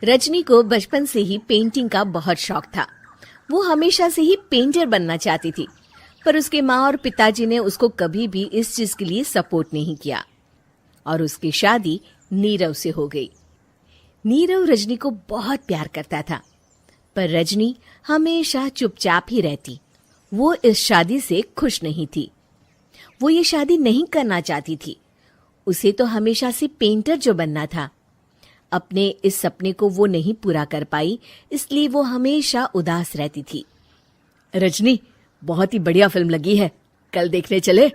रजनी को बचपन से ही पेंटिंग का बहुत शौक था। वो हमेशा से ही पेंटर बनना चाहती थी, पर उसके माँ और पिताजी ने उसको कभी भी इस चीज के लिए सपोर्ट नहीं किया और उसकी शादी नीरव से हो गई। नीरव रजनी को बहुत प्यार करता था, पर रजनी हमेशा चुपचाप ही रहती। वो इस शादी से खुश नहीं थी। वो ये शादी नहीं करना चाहती थी। उसे तो हमेशा से पेंटर जो बनना था। अपने इस सपने को वो नहीं पूरा कर पाई, इसलिए वो हमेशा उदास रहती थी। रजनी, बहुत ही बढ़िया फिल्म लगी है, कल देखने चले?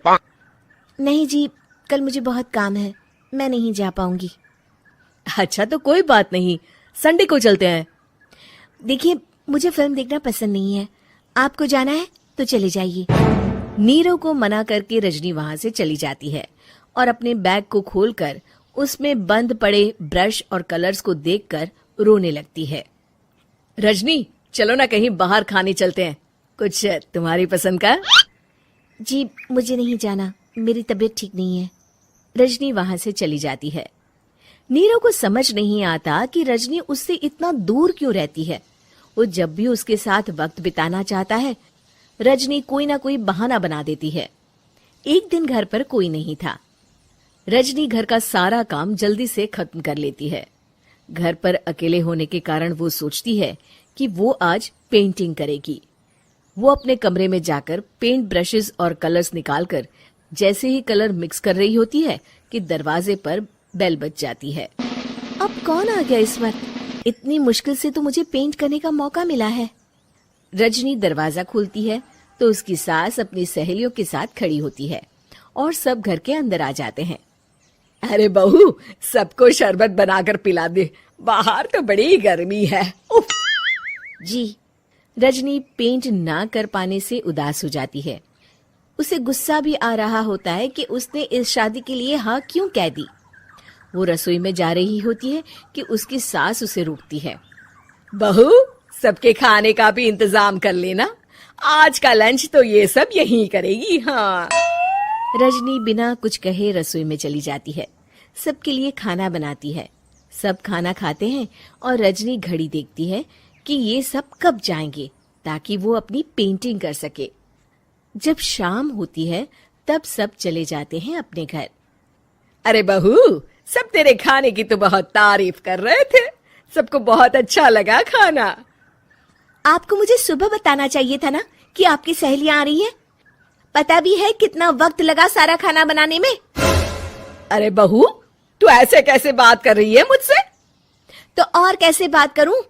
नहीं जी, कल मुझे बहुत काम है, मैं नहीं जा पाऊंगी। अच्छा तो कोई बात नहीं, संडे को चलते हैं। देखिए, मुझे फिल्म देखना पसंद नहीं है। आपको जाना है तो चले जाइए। नीरव को मना करके रजनी वहां से चली जाती है और अपने बैग को खोलकर उसमें बंद पड़े ब्रश और कलर्स को देखकर रोने लगती है। रजनी, चलो ना कहीं बाहर खाने चलते हैं, कुछ तुम्हारी पसंद का। जी, मुझे नहीं जाना, मेरी तबीयत ठीक नहीं है। रजनी वहां से चली जाती है। नीरव को समझ नहीं आता कि रजनी उससे इतना दूर क्यों रहती है। वो जब भी उसके साथ वक्त बिताना चाहता है, रजनी कोई ना कोई बहाना बना देती है। एक दिन घर पर कोई नहीं था। रजनी घर का सारा काम जल्दी से खत्म कर लेती है। घर पर अकेले होने के कारण वो सोचती है कि वो आज पेंटिंग करेगी। वो अपने कमरे में जाकर पेंट ब्रशेस और कलर्स निकालकर जैसे ही कलर मिक्स कर रही होती है कि दरवाजे पर बेल बज जाती है। अब कौन आ गया इस वक्त? इतनी मुश्किल से तो मुझे पेंट करने का मौका मिला है। रजनी दरवाजा खोलती है तो उसकी सास अपनी सहेलियों के साथ खड़ी होती है और सब घर के अंदर आ जाते हैं। अरे बहू, सबको शरबत बनाकर पिला दे, बाहर तो बड़ी गर्मी है। उफ। जी। रजनी पेंट ना कर पाने से उदास हो जाती है। उसे गुस्सा भी आ रहा होता है कि उसने इस शादी के लिए हाँ क्यों कह दी। वो रसोई में जा रही होती है कि उसकी सास उसे रोकती है। बहू, सबके खाने का भी इंतजाम कर लेना, आज का लंच तो ये सब यहीं करेगी। हाँ। रजनी बिना कुछ कहे रसोई में चली जाती है। सबके लिए खाना बनाती है। सब खाना खाते हैं और रजनी घड़ी देखती है कि ये सब कब जाएंगे ताकि वो अपनी पेंटिंग कर सके। जब शाम होती है तब सब चले जाते हैं अपने घर। अरे बहू, सब तेरे खाने की तो बहुत तारीफ कर रहे थे, सबको बहुत अच्छा लगा खाना। आपको मुझे सुबह बताना चाहिए था ना कि आपकी सहेलियां आ रही हैं। पता भी है कितना वक्त लगा सारा खाना बनाने में। अरे बहू, तू ऐसे कैसे बात कर रही है मुझसे? तो और कैसे बात करूं?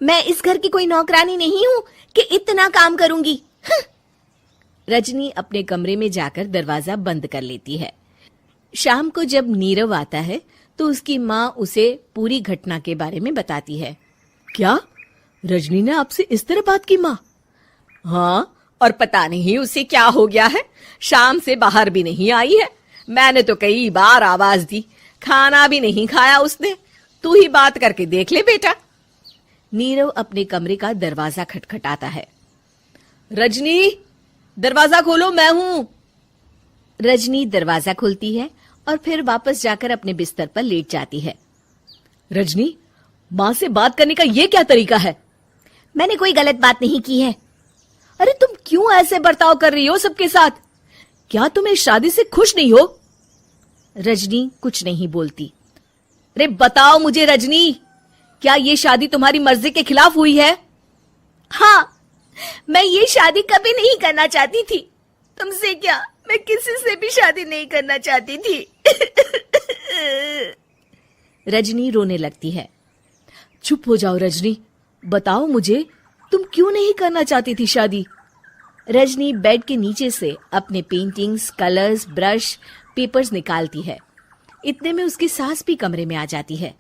मैं इस घर की कोई नौकरानी नहीं हूं कि इतना काम करूंगी। रजनी अपने कमरे में जाकर दरवाजा बंद कर लेती है। शाम को जब नीरव आता है तो उसकी माँ उसे पूरी घटना के बारे में बताती है। क्या रजनी ने आपसे इस तरह बात की माँ? हाँ, और पता नहीं उसे क्या हो गया है, शाम से बाहर भी नहीं आई है। मैंने तो कई बार आवाज दी, खाना भी नहीं खाया उसने। तू ही बात करके देख ले बेटा। नीरव अपने कमरे का दरवाजा खटखटाता है। रजनी, दरवाजा खोलो, मैं हूं। रजनी दरवाजा खोलती है और फिर वापस जाकर अपने बिस्तर पर लेट जाती है। रजनी, माँ से बात करने का ये क्या तरीका है? मैंने कोई गलत बात नहीं की है। अरे तुम क्यों ऐसे बर्ताव कर रही हो सबके साथ? क्या तुम इस शादी से खुश नहीं हो? रजनी कुछ नहीं बोलती। अरे बताओ मुझे रजनी, क्या ये शादी तुम्हारी मर्जी के खिलाफ हुई है? हाँ, मैं ये शादी कभी नहीं करना चाहती थी। तुमसे क्या, मैं किसी से भी शादी नहीं करना चाहती थी। रजनी रोने लगती है। चुप हो जाओ रजनी, बताओ मुझे, तुम क्यों नहीं करना चाहती थी शादी? रजनी बेड के नीचे से अपने पेंटिंग्स, कलर्स, ब्रश, पेपर्स निकालती है। इतने में उसकी सास भी कमरे में आ जाती है।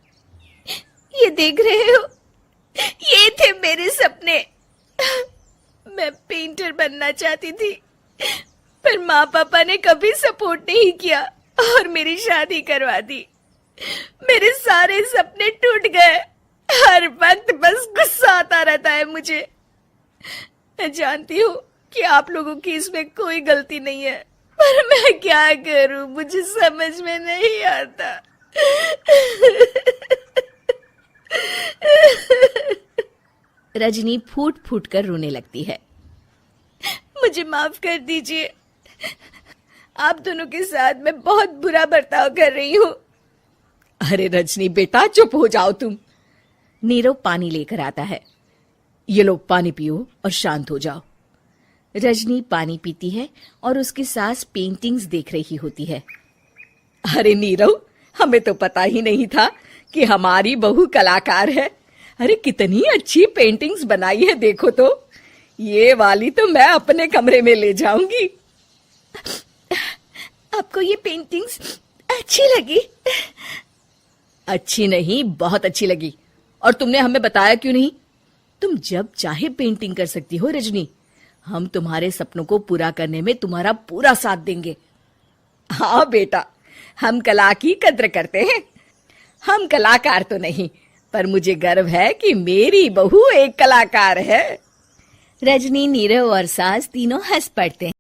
ये देख रहे हो, ये थे मेरे सपने। मैं पेंटर बनना चाहती थी, पर माँ पापा ने कभी सपोर्ट नहीं किया और मेरी शादी करवा दी। मेरे सारे सपने टूट गए। हर वक्त बस गुस्सा आता रहता है मुझे। मैं जानती हूँ कि आप लोगों की इसमें कोई गलती नहीं है, पर मैं क्या करूं, मुझे समझ में नहीं आता। रजनी फूट फूट कर रोने लगती है। मुझे माफ कर दीजिए, आप दोनों के साथ मैं बहुत बुरा बर्ताव कर रही हूँ। अरे रजनी बेटा, चुप हो जाओ तुम। नीरव पानी लेकर आता है। ये लो पानी पियो और शांत हो जाओ। रजनी पानी पीती है और उसकी सास पेंटिंग्स देख रही होती है। अरे नीरव, हमें तो पता ही नहीं था कि हमारी बहू कलाकार है। अरे कितनी अच्छी पेंटिंग्स बनाई है, देखो तो। ये वाली तो मैं अपने कमरे में ले जाऊंगी। आपको ये पेंटिंग्स अच्छी लगी? अच्छी नहीं, बहुत अच्छी लगी। और तुमने हमें बताया क्यों नहीं? तुम जब चाहे पेंटिंग कर सकती हो रजनी। हम तुम्हारे सपनों को पूरा करने में तुम्हारा पूरा साथ देंगे। हाँ बेटा, हम कला की कद्र करते हैं। हम कलाकार तो नहीं, पर मुझे गर्व है कि मेरी बहू एक कलाकार है। रजनी, नीरव और सास तीनों हंस पड़ते हैं।